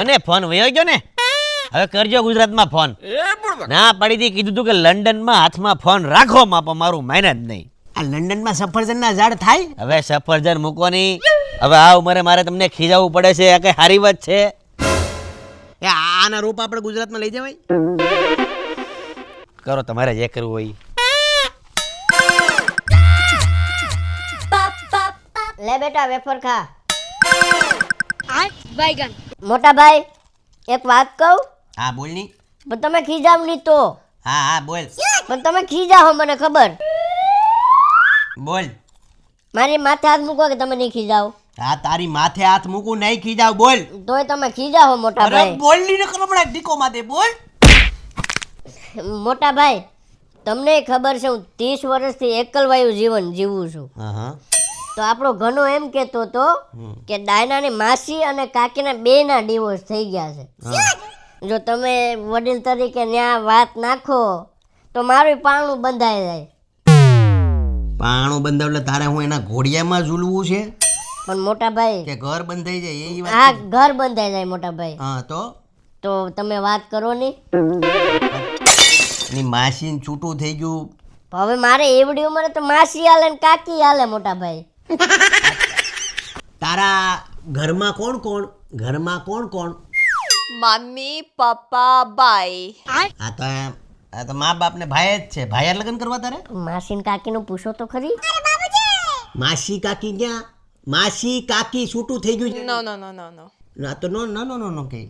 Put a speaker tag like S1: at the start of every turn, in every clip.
S1: જો ને ફોન વયો ગયો ને. હવે કરજો ગુજરાતમાં ફોન. ના પાડી દી, કીધું તું કે લંડનમાં હાથમાં ફોન રાખો માપો, મારું માઇન જ નહીં.
S2: આ લંડનમાં સફરજનના ઝાડ થાય?
S1: હવે સફરજન મૂકો નહીં. હવે આ ઉંમરે મારે તમને ખીજાવવું પડે છે, આ કઈ સારી વાત છે?
S2: એ આના રોપા આપણે ગુજરાતમાં લઈ જવાય?
S1: કરો તમારે જે કરવું હોય.
S3: લે બેટા વેફર ખા. મોટા ભાઈ એક વાત કહું?
S2: હા બોલ ની.
S3: પણ તમે ખીજાવ નહીં તો.
S2: હા હા બોલ.
S3: પણ તમે ખીજાવો મને ખબર.
S2: બોલ.
S3: મારી માથે હાથ મૂકો કે તમે નહીં ખીજાવ.
S2: હા તારી માથે હાથ મૂકું નહીં ખીજાવ. બોલ.
S3: તોય તમે ખીજાવો મોટા
S2: અરે
S3: ભાઈ.
S2: બોલ ની નકર હમણાં ડીકો માથે બોલ.
S3: મોટા ભાઈ તમને ખબર છે હું 30 વર્ષથી એકલવાયુ જીવન જીવું છું.
S2: હા હા.
S3: તો આપણો ઘણો એમ કહેતો હતો કે ડાયનાની માસી અને કાકીના બેયના ડિવોર્સ થઈ ગયા છે. જો તમે વડીલ તરીકે ન્યા વાત નાખો તો મારું પારણું બંધાઈ જાય.
S2: પાણું બંધાવ એટલે તારે હું એના ઘોડિયામાં ઝૂલવું છે
S3: પણ મોટા ભાઈ
S2: કે ઘર બંધાઈ જાય એ વાત?
S3: હા ઘર બંધાઈ જાય મોટા ભાઈ.
S2: હા
S3: તો તમે વાત કરો ની.
S2: એની માસીને છૂટું થઈ ગયું.
S3: હવે મારે એવડી ઉંમરે તો માસી હાલે ને કાકી હાલે મોટા ભાઈ.
S2: તારા ઘરમાં કોણ કોણ? ઘરમાં કોણ કોણ?
S4: મમ્મી પપ્પા ભાઈ.
S2: આ તો મા બાપ ને ભાઈ જ છે. ભાઈ લગ્ન કરવા તારે?
S3: માસી ને કાકી નું પૂછો તો ખરી.
S2: માસી કાકી ક્યાં? માસી કાકી છૂટું થઈ ગયું છે?
S4: નો નો નો નો નો.
S2: ના તો નો નો નો નો કે.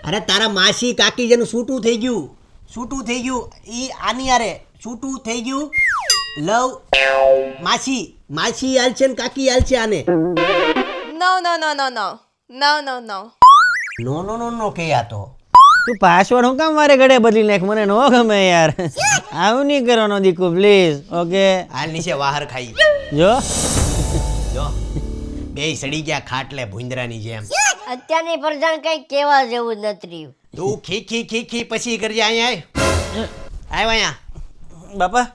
S2: અરે તારા માસી કાકી જેનું છૂટું થઈ ગયું, છૂટું થઈ ગયું ઈ આની યારે છૂટું થઈ ગયું. લવ માસી માસી હાલ છે ને કાકી હાલ છે આને?
S4: નો નો નો નો નો નો નો નો.
S2: નો નો નો નો કે આ તો
S1: તું પાસવર્ડ હું કામ મારે ઘડે બદલી નાખ? મને નો ગમે યાર. આવું નહીં કરવાનો દીકુ પ્લીઝ. ઓકે
S2: હાલ નીચે વાહર ખાઈ
S1: જો
S2: જો બે સડી ગયા ખાટલે ભૂંદરાની જેમ.
S3: અત્યારની પ્રજાને કઈ કેવા જેવું જ નથી રહ્યું.
S2: તું ખી ખી ખી ખી પછી કરજે. અહીંયા આવ અહીંયા.
S1: બાપા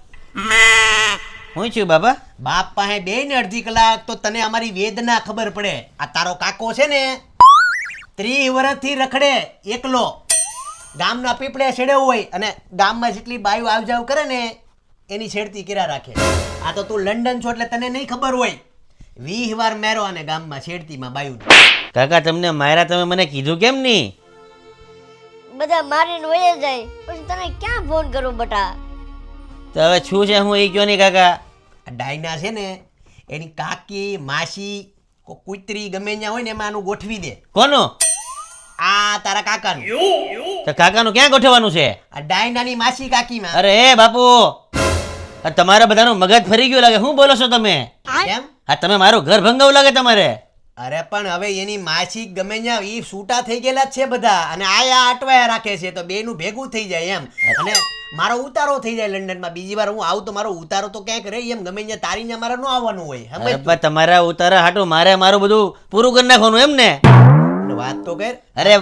S1: હું છું બાપા?
S2: બાપ પાસે બે ને અડધી કલાક તો તને અમારી વેદના ખબર પડે. આ તારો કાકો છે ને 30 વર્ષથી રખડે એકલો, ગામના પીપળે છેડ્યો હોય અને ગામમાં જેટલી બાયું આવ જાવ કરે ને એની છેડતી કર્યા રાખે. આ તો તું લંડન છો એટલે તને નહીં ખબર હોય. 20 વાર મેરો અને ગામમાં છેડતીમાં બાયું.
S1: કાકા તમને માર્યા, તમે મને કીધું કેમ નહીં?
S3: બધા મારીને વહી જાય પછી તને ક્યાં ફોન કરું બટા?
S1: તો હવે શું છે હું એ કયો નહીં કાકા.
S2: આ ડાયના છે ને એની કાકી માસી કુતરી ગમે ત્યાં હોય ને એમાં આનું ગોઠવી દે.
S1: કોનું?
S2: આ તારા કાકાનું.
S1: તો કાકાનું ક્યાં ગોઠવવાનું છે?
S2: આ ડાયનાની માસી કાકીમાં.
S1: અરે એ બાપુ, આ તમારા બધાનું મગજ ફરી ગયું લાગે. શું બોલો છો તમે?
S2: કેમ?
S1: આ તમે મારું ઘર ભંગાવું લાગે તમારે.
S2: અરે પણ હવે એની માસી ગમે ત્યાં ઈ છૂટા થઈ ગયેલા જ છે બધા અને આયા અટવાયા રાખે છે તો બેનું ભેગું થઈ જાય એમ. અને મારો ઉતારો થઈ જાય લંડનમાં. બીજી વાર હું આવું તો મારો ઉતારો તો ક્યાંક રહી એમ. ગમે ત્યાં તારી ત્યાં મારે ન આવવાનું હોય.
S1: અરે પણ તમારા ઉતારા હાટું મારે મારું બધું પૂરું કરી નાખવાનું એમ ને?
S2: વાત તો કર.
S1: અરે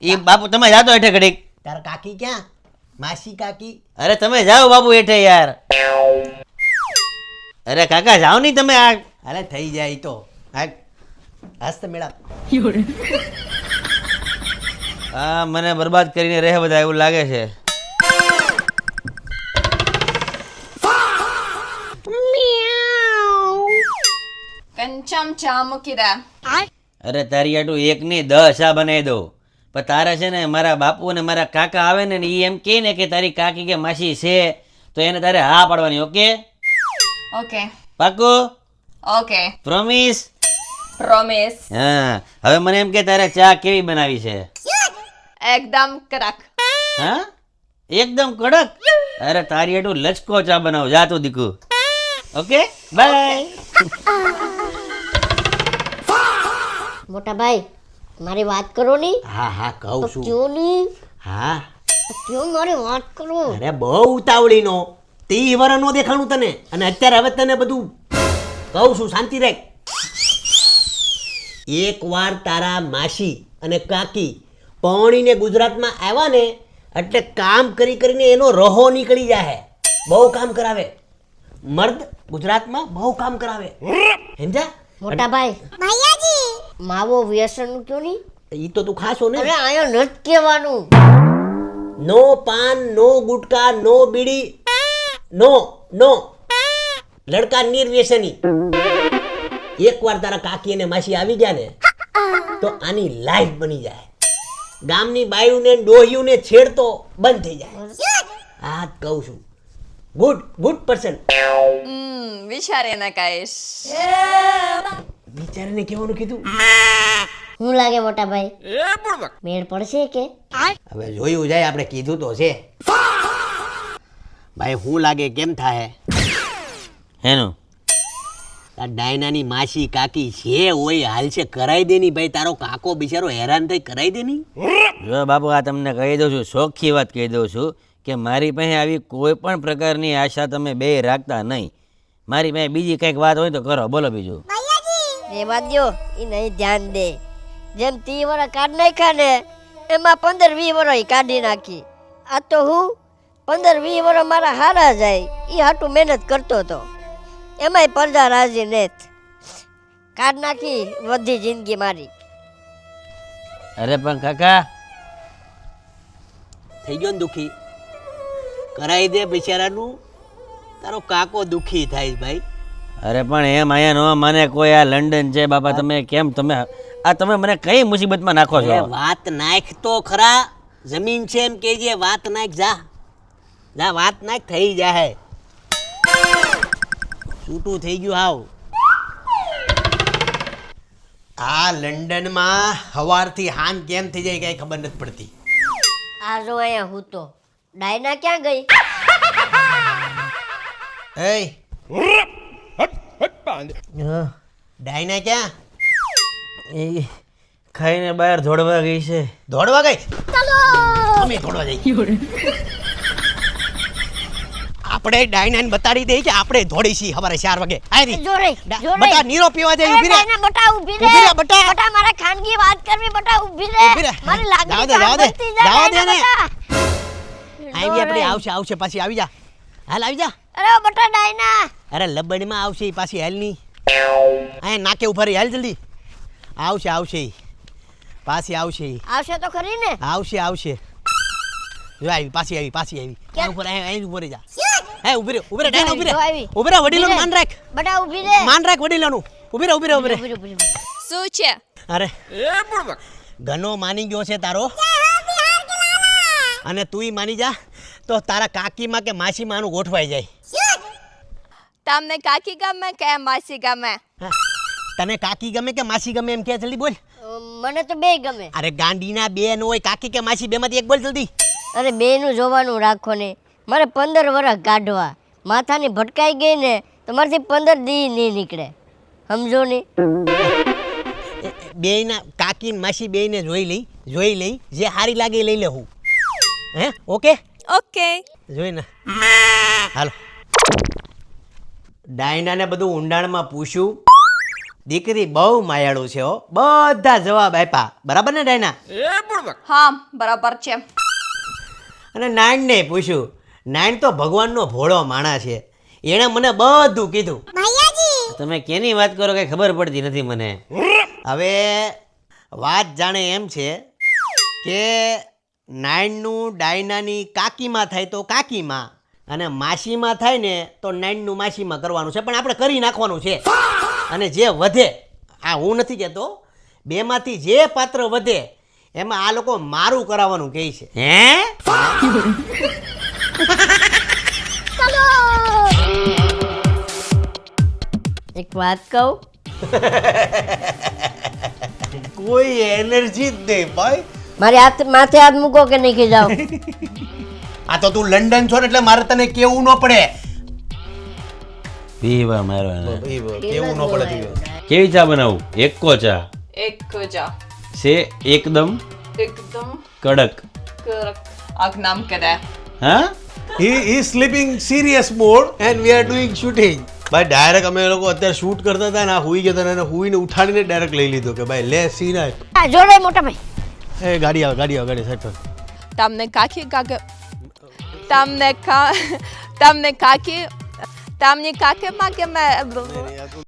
S1: એ બાપુ તમે જાતો હેઠે ઘડીક.
S2: તારા કાકી ક્યાં? માસી કાકી?
S1: અરે તમે જાઓ બાપુ હેઠે યાર. અરે કાકા જાઓ નહીં તમે. આ
S2: અરે થઈ જાય તો હાસ્ત મેળા.
S1: આ મને બરબાદ કરીને રહે બધા એવું લાગે છે.
S4: કંચમ ચા મૂકી દે.
S1: અરે તારી આટું એક નહીં 10 ચા બનાવી દઉં. પણ તારે છે ને મારા બાપુ ને મારા કાકા આવે ને એ એમ કહે ને કે તારી કાકી કે માસી છે તો એને તારે હા પાડવાની. ઓકે
S4: ઓકે
S1: પાકું?
S4: Okay
S1: promise?
S4: પ્રોમિસ.
S1: હા હવે મને એમ કે તારે ચા કેવી બનાવી છે?
S4: એકદમ કડક.
S1: હા એકદમ કડક? અરે તારી આટું લચકો ચા બનાવ જા તું દીકુ. Okay bye.
S3: મોટા ભાઈ મારી વાત કરો ની.
S2: હા હા કહું
S3: તો
S2: છું.
S3: ક્यों ની?
S2: હા
S3: ક્यों મારી વાત કરો?
S2: અરે બહુ ઉતાવળીનો 30 વર્ષ નો દેખાણું તને અને અત્યારે હવે તને બધું કહું છું. શાંતિ રાખ. એક વાર તારા માસી અને કાકી પૌણીને ગુજરાતમાં આવ્યા ને એટલે કામ કરી કરીને એનો રહો નીકળી જાય. બહુ કામ કરાવે. મર્દ ગુજરાતમાં બહુ કામ કરાવે સમજ્યા?
S3: મોટા ભાઈ માવો વ્યસન નું ક્यों ની?
S2: ઈ તો તું ખાશો ને.
S3: અરે અહીંયા નથી કહેવાનું.
S2: નો પાન, નો ગુટકા, નો બીડી, નો લડકા નિર્વ્યસની. એકવાર તારા કાકી અને માસી આવી ગયા ને તો આની લાઈફ બની જાય. ગામની બાયુને ડોહ્યુંને છેડતો બંધ થઈ જાય. આ જ કહું છું. Good person.
S4: વિચારે ના કાઈશ.
S2: બિચારાને કહેવાનું કીધું.
S3: શું લાગે મોટા ભાઈ, મેળ પડશે કે?
S2: હવે જોયું જાય, આપણે કીધું તો છે. ભાઈ શું લાગે કેમ થાય?
S1: હેનું
S2: આ ડાયનાની માસી કાકી છે હોય હાલ છે કરાઈ દે ની. ભાઈ તારો કાકો બિચારો હેરાન થઈ કરાઈ દે ની.
S1: જો બાપુ, આ તમને કહી દઉં છું, ચોખ્ખી વાત કહી દઉં છું કે મારી પાસે આવી કોઈ પણ પ્રકારની આશા તમે બે રાખતા નહીં. મારી પાસે બીજી કંઈક વાત હોય તો કરો, બોલો બીજું.
S3: એ વાત દો, એ નહીં ધ્યાન દે. જેમ 30 વર્ષ કાઢી નાખ્યા ને એમાં 15-20 વર્ષ કાઢી નાખી. આ તો હું 15-20 વર્ષ મારા હારા જાય એ હાટું મહેનત કરતો હતો. એમાંય પડદા રાજી નેત કાઢ નાખી બધી જિંદગી મારી.
S1: અરે પણ કાકા,
S2: થઈ ગયો ને દુખી? કરાઈ દે બિચારાનું. તારો કાકો દુખી થાય ભાઈ.
S1: અરે પણ એમ અહીંયા ન મને કોઈ. આ લંડન છે બાપા, તમે કેમ તમે મને કઈ મુસીબતમાં નાખો છો?
S2: વાત નાખ તો ખરા. જમીન છે એમ કેજે, વાત નાખ. જા વાત નાખ, થઈ જાય. છૂટું થઈ ગયું હાવ. આ લંડનમાં સવારથી હાન કેમ થઈ જાય કઈ ખબર નથી પડતી.
S3: આ જો અહીંયા હું તો ડાયના ક્યાં ગઈ?
S2: ડાયના ક્યાં?
S1: એ ખાઈને બહાર દોડવા ગઈ છે.
S2: દોડવા ગઈ? અમે દોડવા જઈ. આપણે ડાયનાને બતાડી દઈએ કે આપણે દોડી છીએ સવારે 4 વાગે. આયરી
S3: જોરે
S2: બટા નીરો પીવા જાય. ઊભી રે
S3: બટા, ઊભી રે.
S2: ઊભી રે બટા.
S3: બટા મારે ખાનગી વાત કરવી. બટા ઊભી રે. મારી લાગણી
S2: જાવ દે ને.
S3: બટા.
S2: આવી આપણે આવશે પાછી આવી જા. હાલ આવી જા.
S3: અરે બટા ડાયના.
S2: અરે લબડમાં આવશે ઈ પાછી હાલ ની. આ નાકે ઉભા રહી હાલ જલ્દી. આવશે ઈ. પાછી આવશે ઈ.
S3: આવશે તો ખરી ને?
S2: આવશે. જો આવી પાછી આવી. આ ઉપર અહીં ઉભો રહી જા. હે ઉભી રે ડાયના ઉભી રે. ઉભી રે, વડીલોનું માન રાખ.
S3: બટા ઊભી રે.
S2: માન રાખ વડીલોનું. ઉભી રે.
S4: શું છે?
S2: અરે ઘનો માની ગયો છે તારો. અને તુંય માની જા તો તારા કાકીમાં કે માસીમાં આનું ગોઠવાઈ જાય.
S4: તમને કાકી ગમે કે માસી ગમે?
S2: હા, તને કાકી ગમે કે માસી ગમે એમ કે જલ્દી બોલ.
S3: મને તો બે ગમે.
S2: અરે ગાંડીના બે નો હોય, કાકી કે માસી બેમાંથી એક બોલ જલ્દી.
S3: અરે બેનું જોવાનું રાખો ને. મારે 15 વર્ષ કાઢવા. માથાની ભટકાઈ ગઈ ને તો મારથી 15 દી નહીં નીકળે. સમજો ને?
S2: બેયના કાકી ને માસી બેયને જોઈ લઈ જે સારી લાગે એ લઈ લે હું. હે ઓકે જોઈ ને. હાલો ડાયનાને બધું ઊંડાણમાં પૂછ્યું. દીકરી બહુ માયાળું છે હો. બધા જવાબ આપ્યા. બરાબર ને ડાયના?
S4: હા બરાબર છે.
S2: અને નાયણને પૂછ્યું. નાયણ તો ભગવાનનો ભોળો માણસ છે. એણે મને બધું કીધું.
S1: તમે કેની વાત કરો કઈ ખબર પડતી નથી મને.
S2: હવે વાત જાણે એમ છે કે નાયણનું ડાયનાની કાકીમાં થાય તો કાકીમાં, અને માસીમાં થાય ને તો નાયણનું માસીમાં કરવાનું છે. પણ આપણે કરી નાખવાનું છે. અને જે વધે, આ હું નથી કહેતો, બેમાંથી જે પાત્ર વધે એમાં આ લોકો મારું કરાવવાનું કહે છે.
S1: હે?
S3: એક વાત કહું?
S2: કોઈ એનર્જી જ નહીં ભાઈ.
S3: મારી માથે હાથ મૂકો કે નહીં ખીજાવ.
S2: આ તો તું લંડન છો ને એટલે મારે તને કેવું ન પડે.
S1: પીવા મારો
S2: કેવું ન પડે.
S1: કેવી ચા બનાવું? એકો ચા
S4: એક જા
S1: છે એકદમ
S4: એકદમ
S1: કડક.
S4: આગ નામ કરે.
S1: હા,
S5: He is sleeping serious mode and we are doing shooting. ભાઈ ડાયરેક્ટ અમે લોકો અત્યારે શૂટ કરતા હતા ને આ હુઈ ગયા હતા ને હુઈને ઉઠાડીને ડાયરેક્ટ લઈ લીધો કે ભાઈ લે સીન આય.
S3: જોડે મોટા ભાઈ.
S5: એ ગાડી આવે સાઈડ પર.
S4: તમને કાકી તમને કાકી માં કે મેં